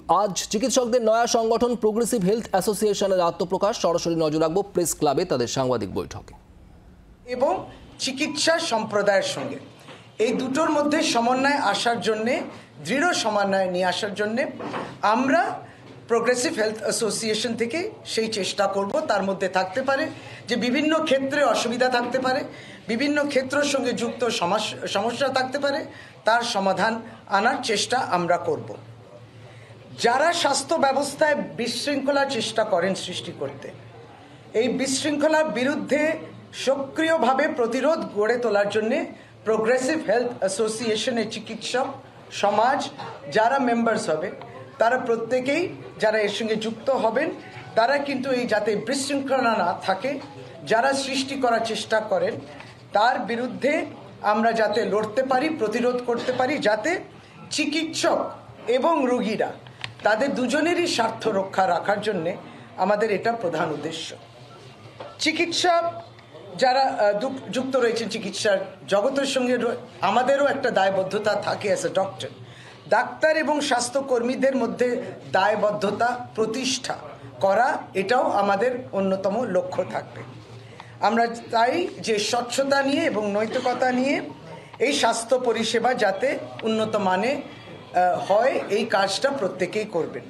আজ চিকিৎসকদের নয়া সংগঠন প্রোগ্রেসিভ হেলথ অ্যাসোসিয়েশনের আত্মপ্রকাশ। সরাসরি নজর রাখবো প্রেস ক্লাবে তাদের সাংবাদিক বৈঠকে এবং চিকিৎসা সম্প্রদায়ের সঙ্গে এই দুটোর মধ্যে সমন্বয় আসার জন্যে, দৃঢ় সমন্বয় নিয়ে আসার জন্যে আমরা প্রোগ্রেসিভ হেলথ অ্যাসোসিয়েশন থেকে সেই চেষ্টা করব। তার মধ্যে থাকতে পারে যে বিভিন্ন ক্ষেত্রে অসুবিধা থাকতে পারে, বিভিন্ন ক্ষেত্রের সঙ্গে যুক্ত সমস্যা থাকতে পারে, তার সমাধান আনার চেষ্টা আমরা করব। যারা স্বাস্থ্য ব্যবস্থায় বিশৃঙ্খলার চেষ্টা করেন সৃষ্টি করতে, এই বিশৃঙ্খলার বিরুদ্ধে সক্রিয়ভাবে প্রতিরোধ গড়ে তোলার জন্যে প্রোগ্রেসিভ হেলথ অ্যাসোসিয়েশনের চিকিৎসক সমাজ যারা মেম্বার্স হবে, তারা প্রত্যেকেই যারা এর সঙ্গে যুক্ত হবেন, তারা কিন্তু এই যাতে বিশৃঙ্খলা না থাকে, যারা সৃষ্টি করার চেষ্টা করেন তার বিরুদ্ধে আমরা যাতে লড়তে পারি, প্রতিরোধ করতে পারি, যাতে চিকিৎসক এবং রোগীরা তাদের দুজনেরই স্বার্থ রক্ষা রাখার জন্যে আমাদের এটা প্রধান উদ্দেশ্য। চিকিৎসা যারা যুক্ত রয়েছেন চিকিৎসার জগতের সঙ্গে আমাদেরও একটা দায়বদ্ধতা থাকে অ্যাজ এ ডক্টর। ডাক্তার এবং স্বাস্থ্যকর্মীদের মধ্যে দায়বদ্ধতা প্রতিষ্ঠা করা, এটাও আমাদের অন্যতম লক্ষ্য থাকবে। আমরা তাই যে স্বচ্ছতা নিয়ে এবং নৈতিকতা নিয়ে এই স্বাস্থ্য পরিষেবা যাতে উন্নত মানে হয়, এই কাজটা প্রত্যেকেই করবেন।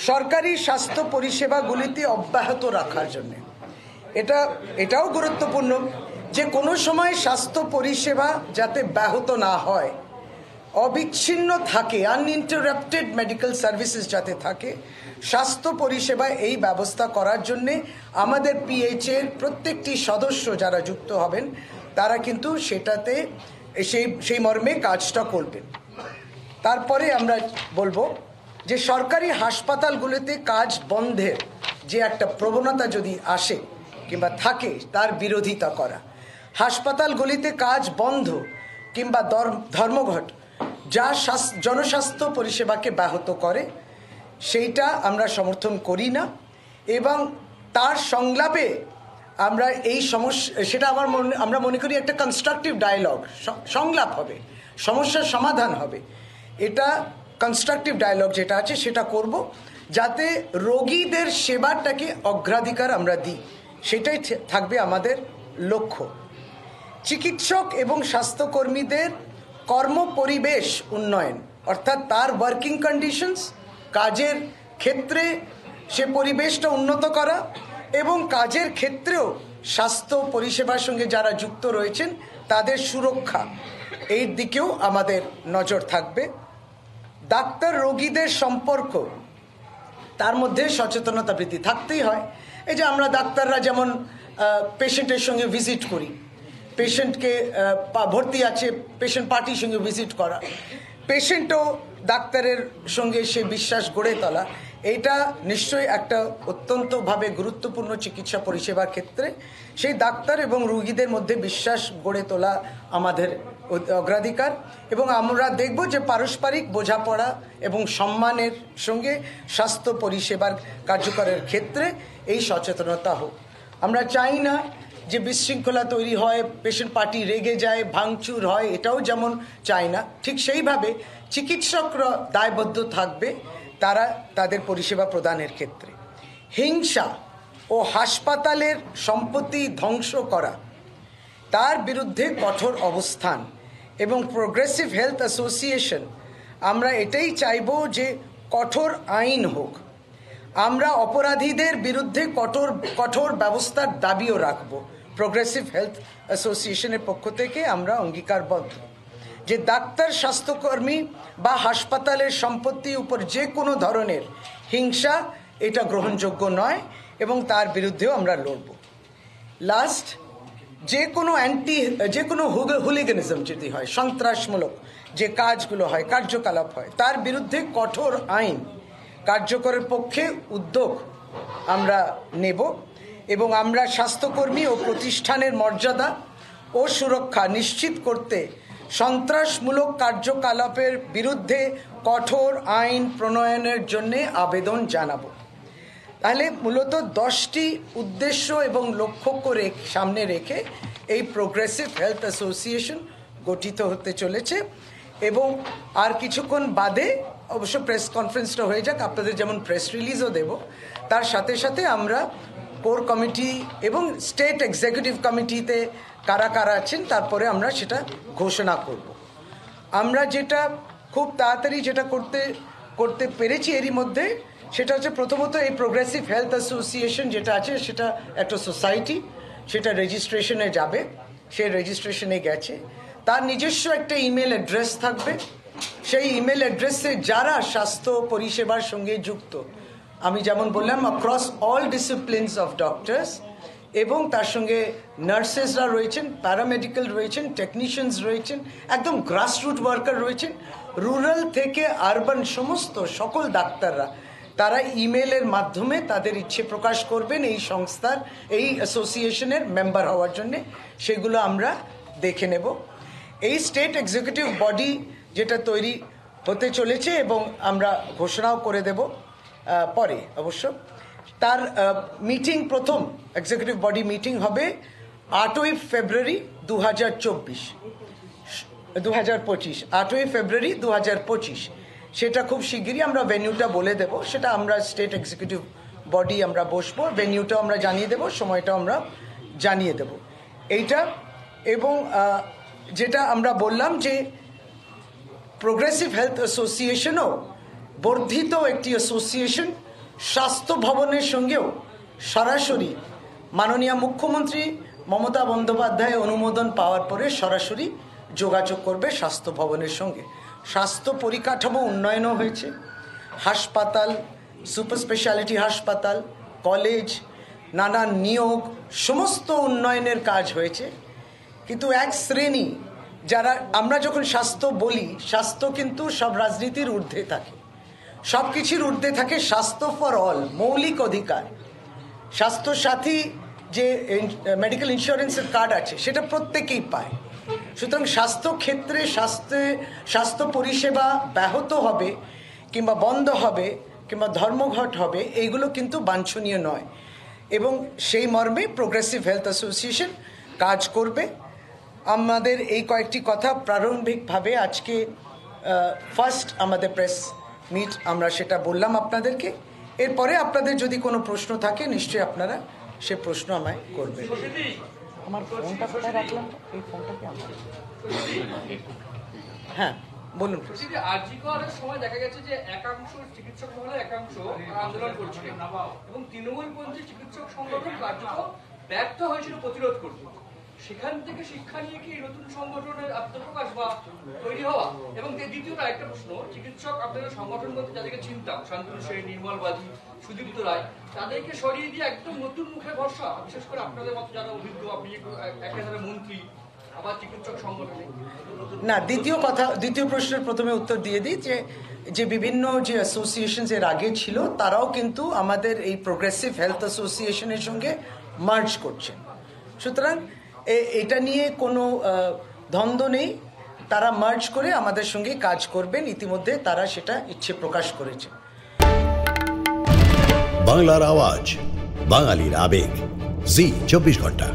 সরকারি স্বাস্থ্য পরিষেবাগুলিতে অব্যাহত রাখার জন্য এটাও গুরুত্বপূর্ণ যে কোনো সময় স্বাস্থ্য পরিষেবা যাতে ব্যাহত না হয়, অবিচ্ছিন্ন থাকে, আনইন্টারাপ্টেড মেডিকেল সার্ভিসেস যাতে থাকে, স্বাস্থ্য পরিষেবায় এই ব্যবস্থা করার জন্যে আমাদের পিএইচের প্রত্যেকটি সদস্য যারা যুক্ত হবেন তারা কিন্তু সেটাতে সেই মর্মে কাজটা করবেন। তারপরে আমরা বলবো যে সরকারি হাসপাতালগুলোতে কাজ বন্ধের যে একটা প্রবণতা যদি আসে কিংবা থাকে, তার বিরোধিতা করা। হাসপাতালগুলিতে কাজ বন্ধ কিংবা ধর্মঘট যা জনস্বাস্থ্য পরিষেবাকে ব্যাহত করে, সেইটা আমরা সমর্থন করি না। এবং তার সংলাপে আমরা এই সমস্যা, সেটা আমরা মনে করি একটা কনস্ট্রাকটিভ ডায়ালগ, সংলাপ হবে, সমস্যার সমাধান হবে। এটা কনস্ট্রাকটিভ ডায়ালগ যেটা আছে সেটা করব, যাতে রোগীদের সেবাটাকে অগ্রাধিকার আমরা দিই, সেটাই থাকবে আমাদের লক্ষ্য। চিকিৎসক এবং স্বাস্থ্যকর্মীদের কর্মপরিবেশ উন্নয়ন, অর্থাৎ তার ওয়ার্কিং কন্ডিশনস, কাজের ক্ষেত্রে সে পরিবেশটা উন্নত করা এবং কাজের ক্ষেত্রেও স্বাস্থ্য পরিষেবার সঙ্গে যারা যুক্ত রয়েছেন তাদের সুরক্ষা, এই দিকেও আমাদের নজর থাকবে। ডাক্তার রোগীদের সম্পর্ক, তার মধ্যে সচেতনতা বৃদ্ধি থাকতেই হয়। এই যে আমরা ডাক্তাররা যেমন পেশেন্টের সঙ্গে ভিজিট করি, পেশেন্টকে ভর্তি আছে, পেশেন্ট পার্টির সঙ্গে ভিজিট করা, পেশেন্টও ডাক্তারের সঙ্গে সে বিশ্বাস গড়ে তোলা, এইটা নিশ্চয়ই একটা অত্যন্তভাবে গুরুত্বপূর্ণ চিকিৎসা পরিষেবার ক্ষেত্রে সেই ডাক্তার এবং রোগীদের মধ্যে বিশ্বাস গড়ে তোলা আমাদের অগ্রাধিকার। এবং আমরা দেখব যে পারস্পরিক বোঝাপড়া এবং সম্মানের সঙ্গে স্বাস্থ্য পরিষেবার কার্যকরের ক্ষেত্রে এই সচেতনতা হোক। আমরা চাই না যে বিশৃঙ্খলা তৈরি হয়, পেশেন্ট পার্টি রেগে যায়, ভাঙচুর হয়, এটাও যেমন চাই না, ঠিক সেইভাবে চিকিৎসকরা দায়বদ্ধ থাকবে তারা তাদের পরিষেবা প্রদানের ক্ষেত্রে। হিংসা ও হাসপাতালের সম্পত্তি ধ্বংস করা, তার বিরুদ্ধে কঠোর অবস্থান। এবং প্রোগ্রেসিভ হেলথ অ্যাসোসিয়েশন আমরা এটাই চাইব যে কঠোর আইন হোক। আমরা অপরাধীদের বিরুদ্ধে কঠোর ব্যবস্থার দাবিও রাখব। প্রোগ্রেসিভ হেলথ অ্যাসোসিয়েশনের পক্ষ থেকে আমরা অঙ্গীকারবদ্ধ যে ডাক্তার, স্বাস্থ্যকর্মী বা হাসপাতালের সম্পত্তির উপর যে কোনো ধরনের হিংসা, এটা গ্রহণযোগ্য নয় এবং তার বিরুদ্ধেও আমরা লড়ব। লাস্ট, যে কোনো হুলিগানিজম যদি হয়, সন্ত্রাসমূলক যে কাজগুলো হয়, কার্যকলাপ হয়, তার বিরুদ্ধে কঠোর আইন কার্যকরের পক্ষে উদ্যোগ আমরা নেব। এবং আমরা স্বাস্থ্যকর্মী ও প্রতিষ্ঠানের মর্যাদা ও সুরক্ষা নিশ্চিত করতে সন্ত্রাসমূলক কার্যকলাপের বিরুদ্ধে কঠোর আইন প্রণয়নের জন্য আবেদন জানাবো। তাহলে মূলত 10টি উদ্দেশ্য এবং লক্ষ্য করে সামনে রেখে এই প্রোগ্রেসিভ হেলথ অ্যাসোসিয়েশন গঠিত হতে চলেছে। এবং আর কিছুক্ষণ বাদে অবশ্য প্রেস কনফারেন্সটা হয়ে যাক, আপনাদের যেমন প্রেস রিলিজও দেব, তার সাথে সাথে আমরা কোর কমিটি এবং স্টেট এক্সিকিউটিভ কমিটিতে কারা কারা আছেন তারপরে আমরা সেটা ঘোষণা করব। আমরা যেটা খুব তাড়াতাড়ি যেটা করতে পেরেছি এরই মধ্যে, সেটা হচ্ছে প্রথমত এই প্রোগ্রেসিভ হেলথ অ্যাসোসিয়েশন যেটা আছে সেটা একটা সোসাইটি, সেটা রেজিস্ট্রেশনে যাবে, সে রেজিস্ট্রেশনে গেছে, তার নিজস্ব একটা ইমেল অ্যাড্রেস থাকবে। সেই ইমেল অ্যাড্রেসে যারা স্বাস্থ্য পরিষেবার সঙ্গে যুক্ত, আমি যেমন বললাম across all disciplines of doctors, এবং তার সঙ্গে নার্সেসরা রয়েছেন, প্যারামেডিক্যাল রয়েছেন, টেকনিশিয়ানস রয়েছেন, একদম গ্রাসরুট ওয়ার্কার রয়েছেন, রুরাল থেকে আরবান সমস্ত সকল ডাক্তাররা, তারা ইমেলের মাধ্যমে তাদের ইচ্ছে প্রকাশ করবেন এই সংস্থার, এই অ্যাসোসিয়েশনের মেম্বার হওয়ার জন্যে। সেগুলো আমরা দেখে নেব। এই স্টেট এক্সিকিউটিভ বডি যেটা তৈরি হতে চলেছে এবং আমরা ঘোষণাও করে দেব পরে অবশ্য, তার মিটিং, প্রথম এক্সিকিউটিভ বডি মিটিং হবে 8ই ফেব্রুয়ারি 2025, 8ই ফেব্রুয়ারি 2025। সেটা খুব শিগগিরই আমরা ভেন্যুটা বলে দেব, সেটা আমরা স্টেট এক্সিকিউটিভ বডি আমরা বসবো, ভেন্যুটাও আমরা জানিয়ে দেব, সময়টাও আমরা জানিয়ে দেব এইটা। এবং যেটা আমরা বললাম যে প্রোগ্রেসিভ হেলথ অ্যাসোসিয়েশনও বর্ধিত একটি অ্যাসোসিয়েশন, স্বাস্থ্য ভবনের সঙ্গেও সরাসরি মাননীয় মুখ্যমন্ত্রী মমতা বন্দ্যোপাধ্যায় অনুমোদন পাওয়ার পরে সরাসরি যোগাযোগ করবে স্বাস্থ্য ভবনের সঙ্গে। স্বাস্থ্য পরিকাঠামো উন্নয়নও হয়েছে, হাসপাতাল, সুপার স্পেশালিটি হাসপাতাল, কলেজ, নানান নিয়োগ, সমস্ত উন্নয়নের কাজ হয়েছে। কিন্তু এক শ্রেণী যারা, আমরা যখন স্বাস্থ্য বলি, স্বাস্থ্য কিন্তু সব রাজনীতির ঊর্ধ্বে থাকে, সব কিছুর ঊর্ধ্বে থাকে স্বাস্থ্য ফর অল, মৌলিক অধিকার। স্বাস্থ্যসাথী যে মেডিকেল ইন্স্যুরেন্সের কার্ড আছে সেটা প্রত্যেকেই পায়। সুতরাং স্বাস্থ্য ক্ষেত্রে স্বাস্থ্য পরিষেবা ব্যাহত হবে কিংবা বন্ধ হবে কিংবা ধর্মঘট হবে, এইগুলো কিন্তু বাঞ্ছনীয় নয়। এবং সেই মর্মে প্রোগ্রেসিভ হেলথ অ্যাসোসিয়েশন কাজ করবে। আমাদের এই কয়েকটি কথা প্রারম্ভিকভাবে আজকে ফার্স্ট আমাদের প্রেস মিট আমরা সেটা বললাম আপনাদেরকে। এরপরে আপনাদের যদি কোনো প্রশ্ন থাকে নিশ্চয়ই আপনারা সে প্রশ্ন আমায় করবেন। আমার ফোনটা কোথায় রাখলাম? এই ফোনটাকে আমার, হ্যাঁ বলুন। আরজি করার সময় দেখা গেছে যে একাংশ চিকিৎসক মহলে একাংশ আন্দোলন করছিলেন এবং তৃণমূলপন্থী চিকিৎসক সংগঠন কার্যত ব্যর্থ হয়েছিল প্রতিরোধ করতে। সেখান থেকে শিক্ষা নিয়ে কি নতুন সংগঠনের আত্মপ্রকাশ বা তৈরি হওয়া? এবং দ্বিতীয়ত একটা প্রশ্ন, চিকিৎসক আপনাদের সংগঠন বলতে যাদেরকে চিন্তা, শান্তনু সেন, নির্মল বাজি, সুদীপ্ত রায়, তাদেরকে সরিয়ে দিয়ে একদম নতুন মুখে ভরসা, বিশেষ করে আপনাদের মতো যারা অভিজ্ঞ, আপনি একেবারে মন্ত্রী, আবার চিকিৎসক সংগঠনে না। দ্বিতীয় প্রশ্নের প্রথমে উত্তর দিয়ে দিই যে বিভিন্ন যে অ্যাসোসিয়েশন এর আগে ছিল তারাও কিন্তু আমাদের এই প্রোগ্রেসিভ হেলথ অ্যাসোসিয়েশনের সঙ্গে মার্জ করছেন। সুতরাং এটা নিয়ে কোনো দ্বন্দ্ব নেই, তারা মার্জ করে আমাদের সঙ্গে কাজ করবেন, ইতিমধ্যে তারা সেটা ইচ্ছে প্রকাশ করেছে। বাংলার আওয়াজ, বাঙালির আবেগ, জি 24 ঘন্টা।